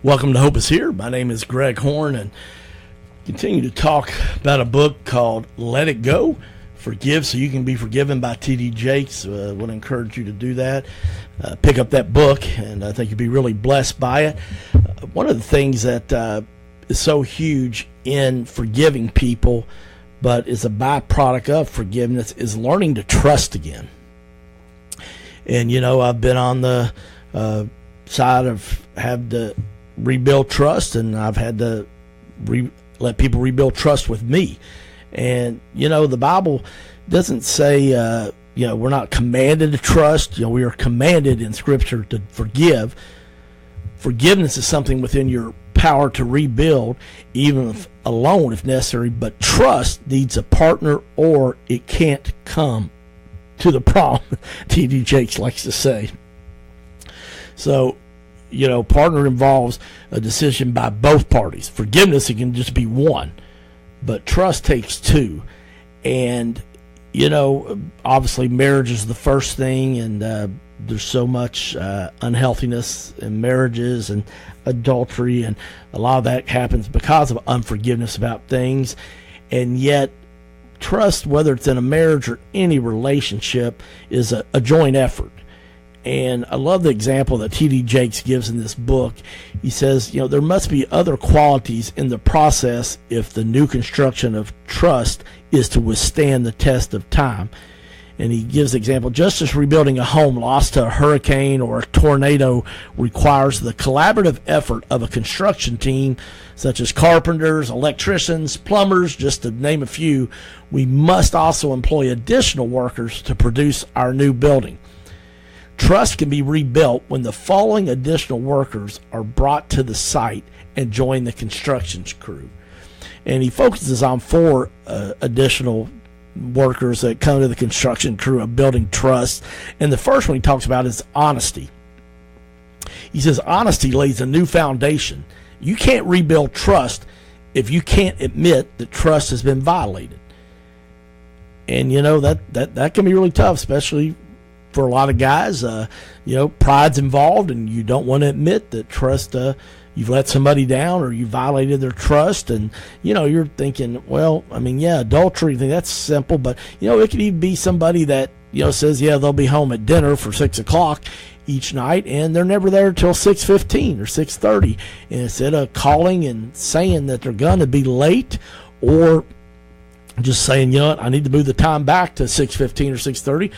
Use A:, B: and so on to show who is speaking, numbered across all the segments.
A: Welcome to Hope is Here. My name is Greg Horn, and continue to talk about a book called Let It Go, Forgive So You Can Be Forgiven by T.D. Jakes. I would encourage you to do that. Pick up that book, and I think you'll be really blessed by it. One of the things that is so huge in forgiving people, but is a byproduct of forgiveness, is learning to trust again. And, you know, I've been on the side of have to rebuild trust, and I've had to let people rebuild trust with me. And, you know, the Bible doesn't say, we're not commanded to trust. You know, we are commanded in Scripture to forgive. Forgiveness is something within your power to rebuild, even if alone if necessary. But trust needs a partner, or it can't come to the prom, T.D. Jakes likes to say. So, you know, partner involves a decision by both parties. Forgiveness, it can just be one, but trust takes two. And, you know, obviously marriage is the first thing, and there's so much unhealthiness in marriages and adultery, and a lot of that happens because of unforgiveness about things. And yet, trust, whether it's in a marriage or any relationship, is a joint effort. And I love the example that T.D. Jakes gives in this book. He says, you know, there must be other qualities in the process if the new construction of trust is to withstand the test of time. And he gives the example, just as rebuilding a home lost to a hurricane or a tornado requires the collaborative effort of a construction team, such as carpenters, electricians, plumbers, just to name a few, we must also employ additional workers to produce our new building. Trust can be rebuilt when the following additional workers are brought to the site and join the construction crew. And he focuses on four additional workers that come to the construction crew of building trust. And the first one he talks about is honesty. He says honesty lays a new foundation. You can't rebuild trust if you can't admit that trust has been violated. And, you know, that can be really tough, especially for a lot of guys. Pride's involved, and you don't want to admit that trust, you've let somebody down or you violated their trust. And, you know, you're thinking, well, I mean, yeah, adultery, that's simple. But, you know, it could even be somebody that, you know, says, yeah, they'll be home at dinner for 6 o'clock each night, and they're never there until 6:15 or 6:30. And instead of calling and saying that they're going to be late, or just saying, you know what, I need to move the time back to 6:15 or 6:30.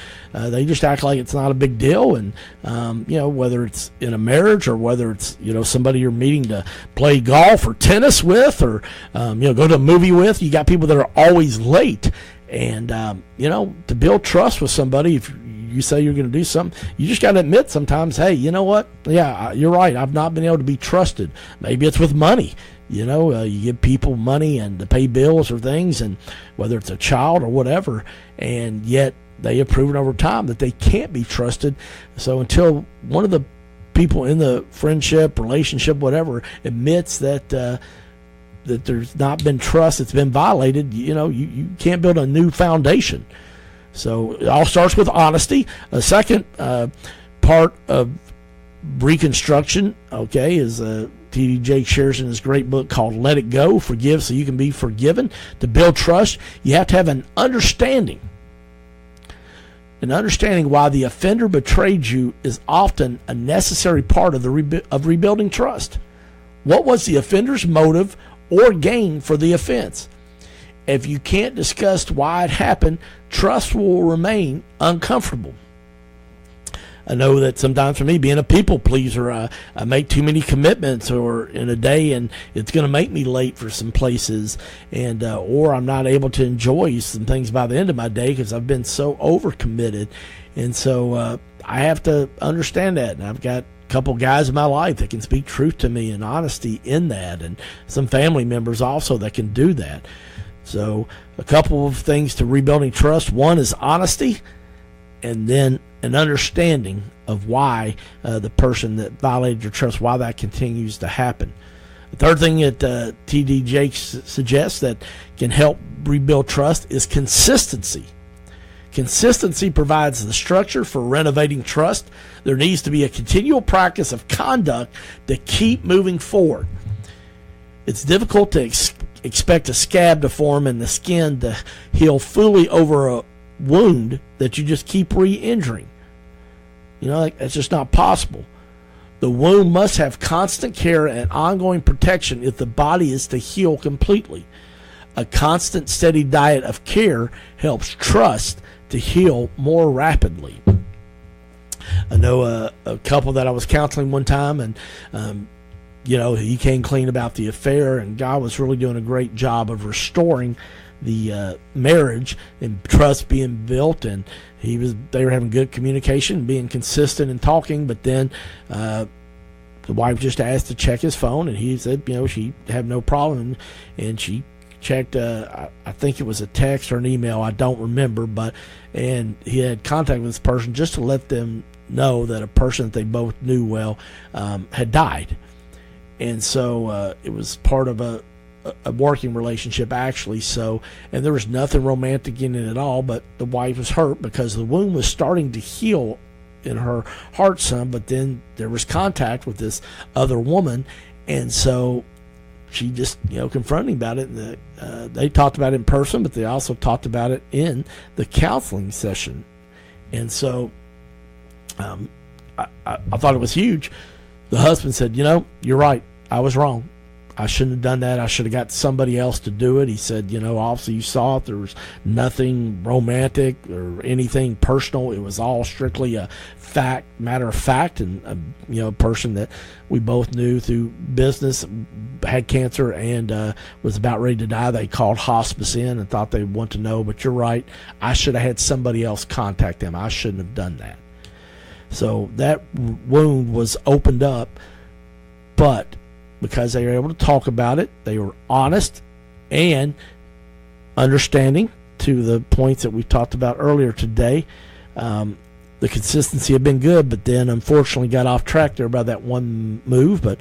A: They just act like it's not a big deal. And, whether it's in a marriage or whether it's, you know, somebody you're meeting to play golf or tennis with, or, go to a movie with, you got people that are always late. And, to build trust with somebody, if you say you're going to do something, you just got to admit sometimes, hey, you know what? Yeah, you're right. I've not been able to be trusted. Maybe it's with money. You know, you give people money and to pay bills or things, and whether it's a child or whatever, and yet they have proven over time that they can't be trusted. So until one of the people in the friendship, relationship, whatever, admits that that there's not been trust, it's been violated, you know, you can't build a new foundation. So it all starts with honesty. A second part of reconstruction, okay, is T.D. Jakes shares in his great book called Let It Go, Forgive So You Can Be Forgiven. To build trust, you have to have an understanding why the offender betrayed you is often a necessary part of rebuilding trust. What was the offender's motive or gain for the offense? If you can't discuss why it happened, trust will remain uncomfortable. I know that sometimes for me, being a people pleaser, I make too many commitments or in a day, and it's going to make me late for some places, and or I'm not able to enjoy some things by the end of my day because I've been so overcommitted. And so I have to understand that, and I've got a couple guys in my life that can speak truth to me and honesty in that, and some family members also that can do that. So a couple of things to rebuilding trust. One is honesty, and then an understanding of why the person that violated your trust, why that continues to happen. The third thing that T.D. Jakes suggests that can help rebuild trust is consistency. Consistency provides the structure for renovating trust. There needs to be a continual practice of conduct to keep moving forward. It's difficult to expect a scab to form and the skin to heal fully over a wound that you just keep re-injuring. That's just not possible. The wound must have constant care and ongoing protection if the body is to heal completely. A constant, steady diet of care helps trust to heal more rapidly. I know a couple that I was counseling one time, and he came clean about the affair, and God was really doing a great job of restoring the marriage and trust being built, and they were having good communication, being consistent and talking. But then the wife just asked to check his phone, and he said, she had no problem, and she checked. I think it was a text or an email, I don't remember, and he had contact with this person just to let them know that a person that they both knew well had died. And so it was part of a working relationship, actually. So, and there was nothing romantic in it at all, but the wife was hurt because the wound was starting to heal in her heart some, but then there was contact with this other woman, and so she just confronting about it. And they talked about it in person, but they also talked about it in the counseling session. And so I thought it was huge. The husband said, you're right, I was wrong. I shouldn't have done that. I should have got somebody else to do it. He said, obviously you saw it. There was nothing romantic or anything personal. It was all strictly a matter of fact. And, a person that we both knew through business had cancer and was about ready to die. They called hospice in and thought they'd want to know, but you're right. I should have had somebody else contact them. I shouldn't have done that. So that wound was opened up, but because they were able to talk about it, they were honest and understanding to the points that we talked about earlier today. The consistency had been good, but then unfortunately got off track there by that one move. But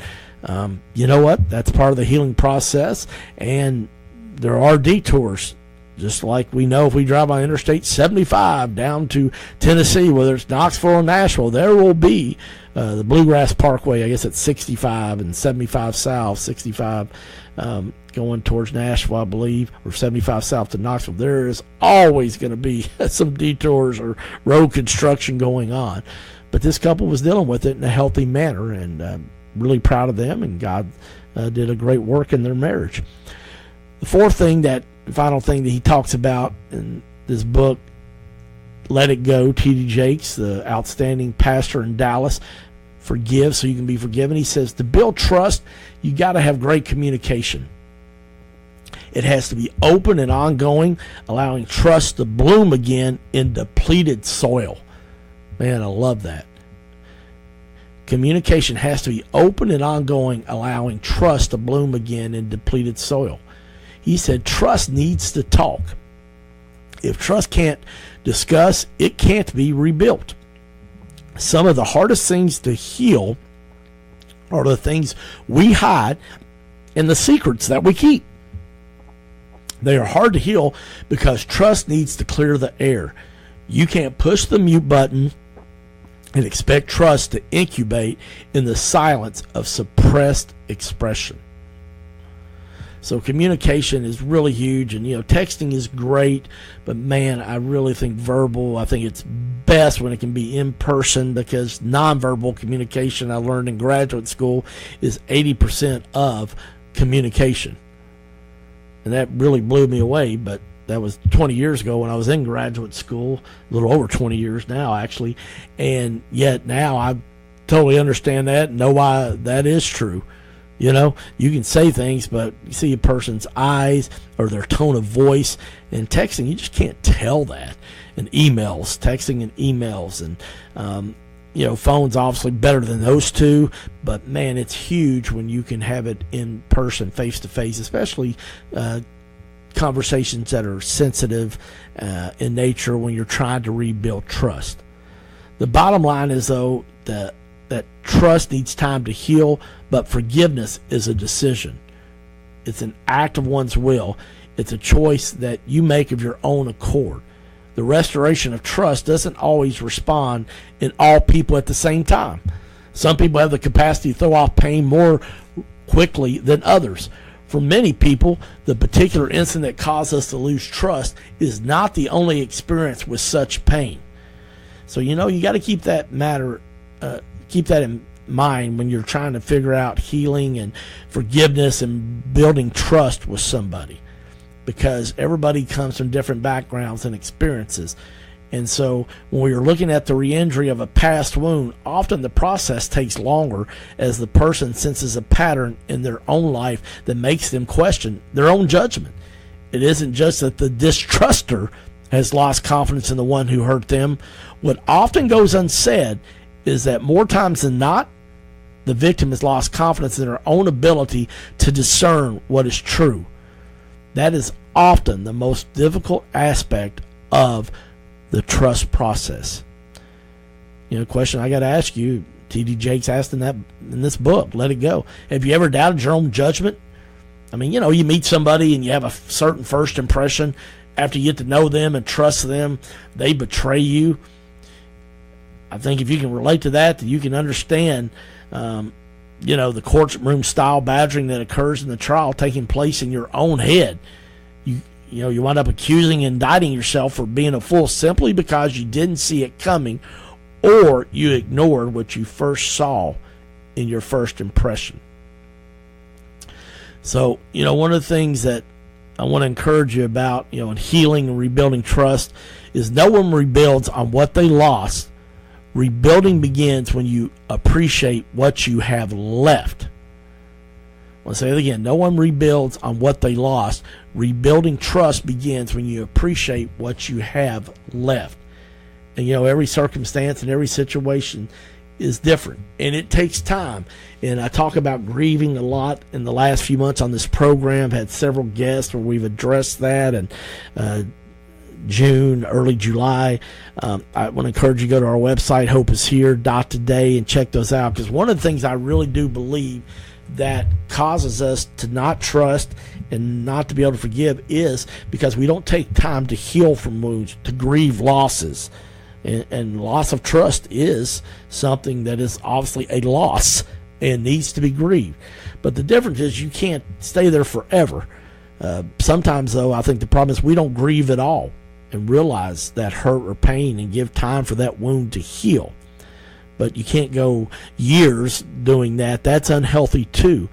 A: you know what? That's part of the healing process, and there are detours. Just like we know if we drive on Interstate 75 down to Tennessee, whether it's Knoxville or Nashville, there will be the Bluegrass Parkway. I guess it's 65 and 75 south, 65 going towards Nashville, I believe, or 75 south to Knoxville. There is always going to be some detours or road construction going on. But this couple was dealing with it in a healthy manner, and really proud of them, and God did a great work in their marriage. The final thing that he talks about in this book, Let It Go, T.D. Jakes, the outstanding pastor in Dallas, forgive so you can be forgiven. He says to build trust, you got to have great communication. It has to be open and ongoing, allowing trust to bloom again in depleted soil. Man, I love that. Communication has to be open and ongoing, allowing trust to bloom again in depleted soil. He said trust needs to talk. If trust can't discuss, it can't be rebuilt. Some of the hardest things to heal are the things we hide and the secrets that we keep. They are hard to heal because trust needs to clear the air. You can't push the mute button and expect trust to incubate in the silence of suppressed expression. So communication is really huge, and texting is great, but man, I really think verbal. I think it's best when it can be in person, because nonverbal communication, I learned in graduate school, is 80% of communication, and that really blew me away. But that was 20 years ago when I was in graduate school, a little over 20 years now actually, and yet now I totally understand that and know why that is true. You can say things, but you see a person's eyes or their tone of voice. And texting, you just can't tell that. And texting and emails. And, phone's obviously better than those two. But, man, it's huge when you can have it in person, face-to-face, especially conversations that are sensitive in nature when you're trying to rebuild trust. The bottom line is, though, that trust needs time to heal, but forgiveness is a decision. It's an act of one's will. It's a choice that you make of your own accord. The restoration of trust doesn't always respond in all people at the same time. Some people have the capacity to throw off pain more quickly than others. For many people, the particular incident that caused us to lose trust is not the only experience with such pain. So, you got to keep that in mind when you're trying to figure out healing and forgiveness and building trust with somebody, because everybody comes from different backgrounds and experiences. And so when we are looking at the re-injury of a past wound, often the process takes longer as the person senses a pattern in their own life that makes them question their own judgment. It isn't just that the distruster has lost confidence in the one who hurt them. What often goes unsaid is that more times than not, the victim has lost confidence in their own ability to discern what is true. That is often the most difficult aspect of the trust process. Question I got to ask you, T.D. Jakes asked in this book, Let It Go. Have you ever doubted your own judgment? I mean, you meet somebody and you have a certain first impression. After you get to know them and trust them, they betray you. I think if you can relate to that you can understand, the courtroom style badgering that occurs in the trial taking place in your own head. You wind up accusing and indicting yourself for being a fool simply because you didn't see it coming, or you ignored what you first saw in your first impression. So, one of the things that I want to encourage you about, in healing and rebuilding trust is no one rebuilds on what they lost. Rebuilding begins when you appreciate what you have left. I'll say it again. No one rebuilds on what they lost. Rebuilding trust begins when you appreciate what you have left. And, every circumstance and every situation is different, and it takes time. And I talk about grieving a lot in the last few months on this program. I've had several guests where we've addressed that, and June, early July. I want to encourage you to go to our website, hopeishere.today, and check those out, because one of the things I really do believe that causes us to not trust and not to be able to forgive is because we don't take time to heal from wounds, to grieve losses. And loss of trust is something that is obviously a loss and needs to be grieved. But the difference is you can't stay there forever. Sometimes, though, I think the problem is we don't grieve at all and realize that hurt or pain and give time for that wound to heal. But you can't go years doing that. That's unhealthy too.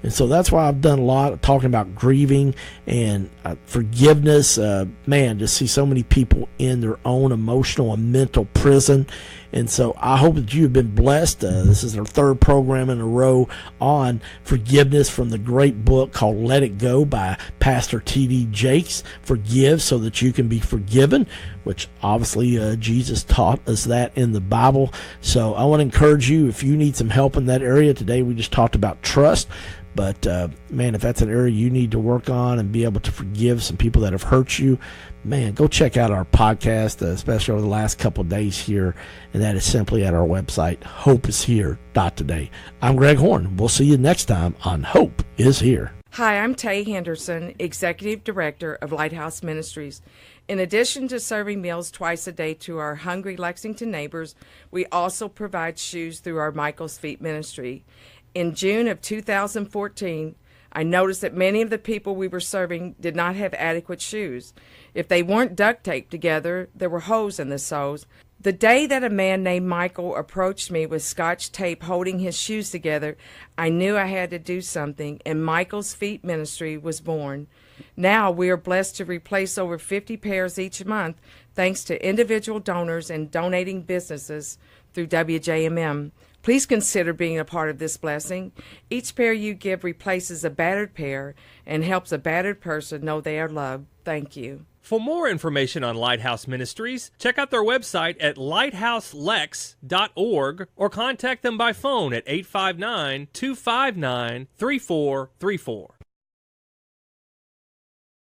A: And so that's why I've done a lot of talking about grieving and forgiveness. To see so many people in their own emotional and mental prison. And so I hope that you've been blessed. This is our third program in a row on forgiveness from the great book called Let It Go by Pastor T.D. Jakes. Forgive so that you can be forgiven, which obviously Jesus taught us that in the Bible. So I want to encourage you, if you need some help in that area. Today we just talked about trust. But, if that's an area you need to work on and be able to forgive some people that have hurt you, go check out our podcast, especially over the last couple of days here. And that is simply at our website, hopeishere.today. I'm Greg Horn. We'll see you next time on Hope is Here.
B: Hi, I'm Tay Henderson, Executive Director of Lighthouse Ministries. In addition to serving meals twice a day to our hungry Lexington neighbors, we also provide shoes through our Michael's Feet Ministry. In June of 2014, I noticed that many of the people we were serving did not have adequate shoes. If they weren't duct taped together, there were holes in the soles. The day that a man named Michael approached me with Scotch tape holding his shoes together, I knew I had to do something, and Michael's Feet Ministry was born. Now we are blessed to replace over 50 pairs each month thanks to individual donors and donating businesses through WJMM. Please consider being a part of this blessing. Each pair you give replaces a battered pair and helps a battered person know they are loved. Thank you.
C: For more information on Lighthouse Ministries, check out their website at lighthouselex.org or contact them by phone at 859-259-3434.